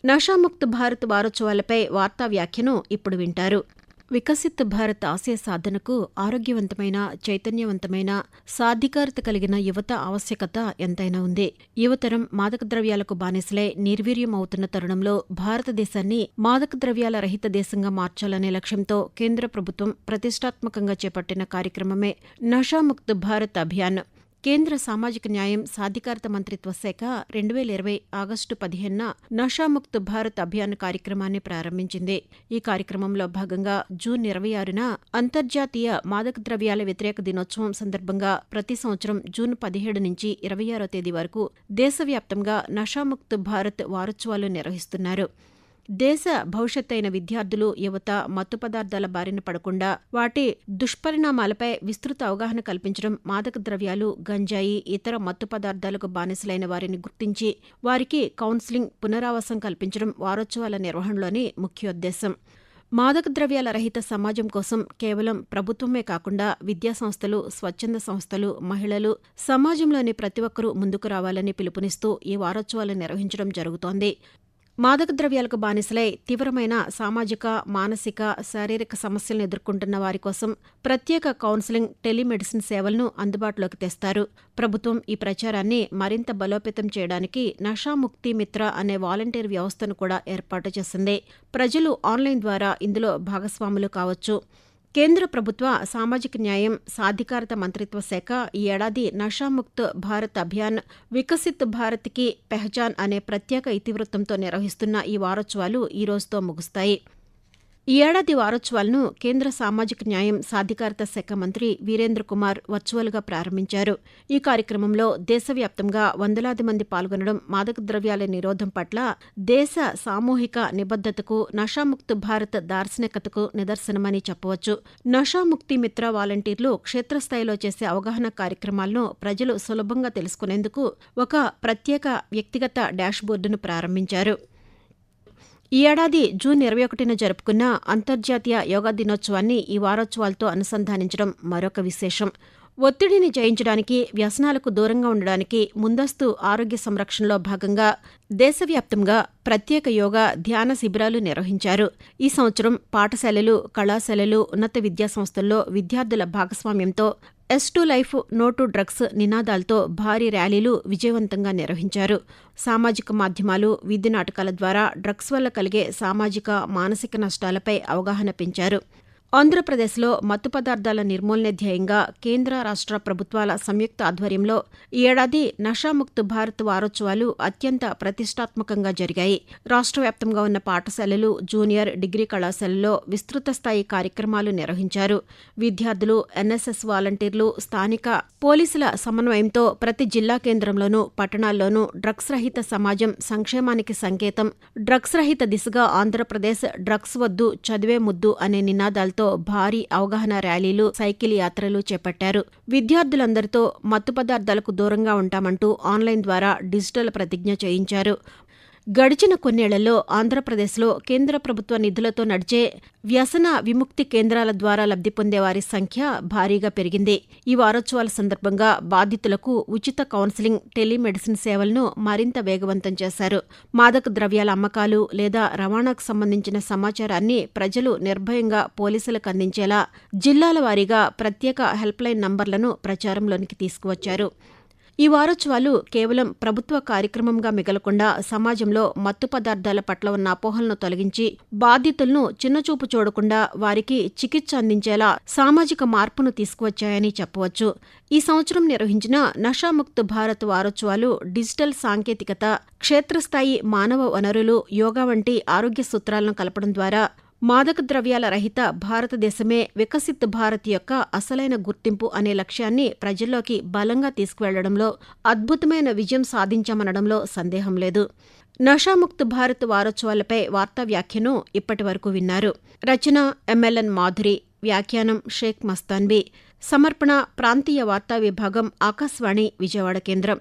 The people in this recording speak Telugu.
నషాముక్త్ భారత్ వారోత్సవాలపై వార్తా వ్యాఖ్యను ఇప్పుడు వింటారు. వికసిత్ భారత్ ఆశయ సాధనకు ఆరోగ్యవంతమైన, చైతన్యవంతమైన, సాధికారత కలిగిన యువత ఆవశ్యకత ఎంతైనా ఉంది. యువతరం మాదక ద్రవ్యాలకు బానిసలై నిర్వీర్యం అవుతున్న తరుణంలో భారతదేశాన్ని మాదక ద్రవ్యాల రహిత దేశంగా మార్చాలనే లక్ష్యంతో కేంద్ర ప్రభుత్వం ప్రతిష్టాత్మకంగా చేపట్టిన కార్యక్రమమే నషాముక్త్ భారత్ అభియాన్. కేంద్ర సామాజిక న్యాయం, సాధికారత మంత్రిత్వ శాఖ 2020 ఆగస్టు 15న నషాముక్త్ భారత్ అభియాన్ కార్యక్రమాన్ని ప్రారంభించింది. ఈ కార్యక్రమంలో భాగంగా జూన్ 26న అంతర్జాతీయ మాదక ద్రవ్యాల వ్యతిరేక దినోత్సవం సందర్భంగా ప్రతి సంవత్సరం జూన్ 17 నుంచి 26వ తేదీ వరకు దేశవ్యాప్తంగా నషాముక్త్ భారత్ వారోత్సవాలు నిర్వహిస్తున్నారు. దేశ భవిష్యత్ అయిన విద్యార్థులు, యువత మత్తు పదార్థాల బారిన పడకుండా వాటి దుష్పరిణామాలపై విస్తృత అవగాహన కల్పించడం, మాదక ద్రవ్యాలు, గంజాయి, ఇతర మత్తు పదార్థాలకు బానిసలైన వారిని గుర్తించి వారికి కౌన్సిలింగ్, పునరావాసం కల్పించడం వారోత్సవాల నిర్వహణలోని ముఖ్యోద్దేశం. మాదక ద్రవ్యాల రహిత సమాజం కోసం కేవలం ప్రభుత్వమే కాకుండా విద్యాసంస్థలు, స్వచ్ఛంద సంస్థలు, మహిళలు, సమాజంలోని ప్రతి ఒక్కరూ ముందుకు రావాలని పిలుపునిస్తూ ఈ వారోత్సవాలు నిర్వహించడం జరుగుతోంది. మాదక ద్రవ్యాలకు బానిసలై తీవ్రమైన సామాజిక, మానసిక, శారీరక సమస్యలను ఎదుర్కొంటున్న వారి కోసం ప్రత్యేక కౌన్సిలింగ్, టెలిమెడిసిన్ సేవలను అందుబాటులోకి తెస్తారు. ప్రభుత్వం ఈ ప్రచారాన్ని మరింత బలోపేతం చేయడానికి నషాముక్తి మిత్ర అనే వాలంటీర్ వ్యవస్థను కూడా ఏర్పాటు చేసింది. ప్రజలు ఆన్లైన్ ద్వారా ఇందులో భాగస్వాములు కావచ్చు. కేంద్ర ప్రభుత్వ సామాజిక న్యాయం, సాధికారత మంత్రిత్వ శాఖ ఈ ఏడాది నషాముక్త్ భారత్ అభియాన్, వికసిత్ భారత్ కి పెహచాన్ అనే ప్రత్యేక ఇతివృత్తంతో నిర్వహిస్తున్న ఈ వారోత్సవాలు ఈ రోజుతో ముగుస్తాయి. ఈ ఏడాది వారోత్సవాలను కేంద్ర సామాజిక న్యాయం, సాధికారత శాఖ మంత్రి వీరేంద్ర కుమార్ వర్చువల్గా ప్రారంభించారు. ఈ కార్యక్రమంలో దేశవ్యాప్తంగా వందలాది మంది పాల్గొనడం మాదక ద్రవ్యాల నిరోధం పట్ల దేశ సామూహిక నిబద్ధతకు, నషాముక్త్ భారత్ దార్శనికతకు నిదర్శనమని చెప్పవచ్చు. నషాముక్తి మిత్ర వాలంటీర్లు క్షేత్రస్థాయిలో చేసే అవగాహన కార్యక్రమాలను ప్రజలు సులభంగా తెలుసుకునేందుకు ఒక ప్రత్యేక వ్యక్తిగత డాష్బోర్డును ప్రారంభించారు. ఈ ఏడాది జూన్ 21న జరుపుకున్న అంతర్జాతీయ యోగా దినోత్సవాన్ని ఈ వారోత్సవాలతో అనుసంధానించడం మరొక విశేషం. ఒత్తిడిని జయించడానికి, వ్యసనాలకు దూరంగా ఉండడానికి ముందస్తు ఆరోగ్య సంరక్షణలో భాగంగా దేశవ్యాప్తంగా ప్రత్యేక యోగా, ధ్యాన శిబిరాలు నిర్వహించారు. ఈ సంవత్సరం పాఠశాలలు, కళాశాలలు, ఉన్నత విద్యాసంస్థల్లో విద్యార్థుల భాగస్వామ్యంతో yes to life, no to drugs నినాదాలతో భారీ ర్యాలీలు విజయవంతంగా నిర్వహించారు. సామాజిక మాధ్యమాలు, వీధి నాటకాల ద్వారా డ్రగ్స్ వల్ల కలిగే సామాజిక, మానసిక నష్టాలపై అవగాహన పెంచారు. ఆంధ్రప్రదేశ్లో మత్తు పదార్థాల నిర్మూలనే ధ్యేయంగా కేంద్ర, రాష్ట్ర ప్రభుత్వాల సంయుక్త ఆధ్వర్యంలో ఈ ఏడాది నషాముక్త్ భారత్ వారోత్సవాలు అత్యంత ప్రతిష్టాత్మకంగా జరిగాయి. రాష్ట్ర వ్యాప్తంగా ఉన్న పాఠశాలలు, జూనియర్, డిగ్రీ కళాశాలల్లో విస్తృత స్థాయి కార్యక్రమాలు నిర్వహించారు. విద్యార్థులు, ఎన్ఎస్ఎస్ వాలంటీర్లు, స్థానిక పోలీసుల సమన్వయంతో ప్రతి జిల్లా కేంద్రంలోనూ, పట్టణాల్లోనూ డ్రగ్స్ రహిత సమాజం సంక్షేమానికి సంకేతం, డ్రగ్స్ రహిత దిశగా ఆంధ్రప్రదేశ్, డ్రగ్స్ వద్దు, చదివే ముద్దు అనే నినాదాలతో భారీ అవగాహన ర్యాలీలు, సైకిల్ యాత్రలు చేపట్టారు. విద్యార్థులందరితో మత్తు పదార్థాలకు దూరంగా ఉంటామంటూ ఆన్లైన్ ద్వారా డిజిటల్ ప్రతిజ్ఞ చేయించారు. గడిచిన కొన్నేళ్లలో ఆంధ్రప్రదేశ్లో కేంద్ర ప్రభుత్వ నిధులతో నడిచే వ్యసన విముక్తి కేంద్రాల ద్వారా లబ్ధి పొందేవారి సంఖ్య భారీగా పెరిగింది. ఈ వారోత్సవాల సందర్భంగా బాధితులకు ఉచిత కౌన్సిలింగ్, టెలిమెడిసిన్ సేవలను మరింత వేగవంతం చేశారు. మాదక ద్రవ్యాల అమ్మకాలు లేదా రవాణాకు సంబంధించిన సమాచారాన్ని ప్రజలు నిర్భయంగా పోలీసులకు అందించేలా జిల్లాల వారీగా ప్రత్యేక హెల్ప్లైన్ నంబర్లను ప్రచారంలోనికి తీసుకువచ్చారు. ఈ వారోత్సవాలు కేవలం ప్రభుత్వ కార్యక్రమంగా మిగలకుండా సమాజంలో మత్తు పదార్థాల పట్ల ఉన్న అపోహలను తొలగించి బాధితులను చిన్నచూపు చూడకుండా వారికి చికిత్స అందించేలా సామాజిక మార్పును తీసుకువచ్చాయని చెప్పవచ్చు. ఈ సంవత్సరం నిర్వహించిన నషాముక్త్ భారత్ వారోత్సవాలు డిజిటల్ సాంకేతికత, క్షేత్రస్థాయి మానవ వనరులు, యోగా వంటి ఆరోగ్య సూత్రాలను కలపడం ద్వారా మాదక ద్రవ్యాల రహిత భారతదేశమే వికసిత్ భారత్ యొక్క అసలైన గుర్తింపు అనే లక్ష్యాన్ని ప్రజల్లోకి బలంగా తీసుకువెళ్లడంలో అద్భుతమైన విజయం సాధించామనడంలో సందేహం లేదు. నషాముక్త్ భారత్ వారోత్సవాలపై వార్తా వ్యాఖ్యను ఇప్పటివరకు విన్నారు. రచన ఎంఎల్ఎన్ మాధురి, వ్యాఖ్యానం షేక్ మస్తాన్బీ, సమర్పణ ప్రాంతీయ వార్తా విభాగం, ఆకాశవాణి విజయవాడ కేంద్రం.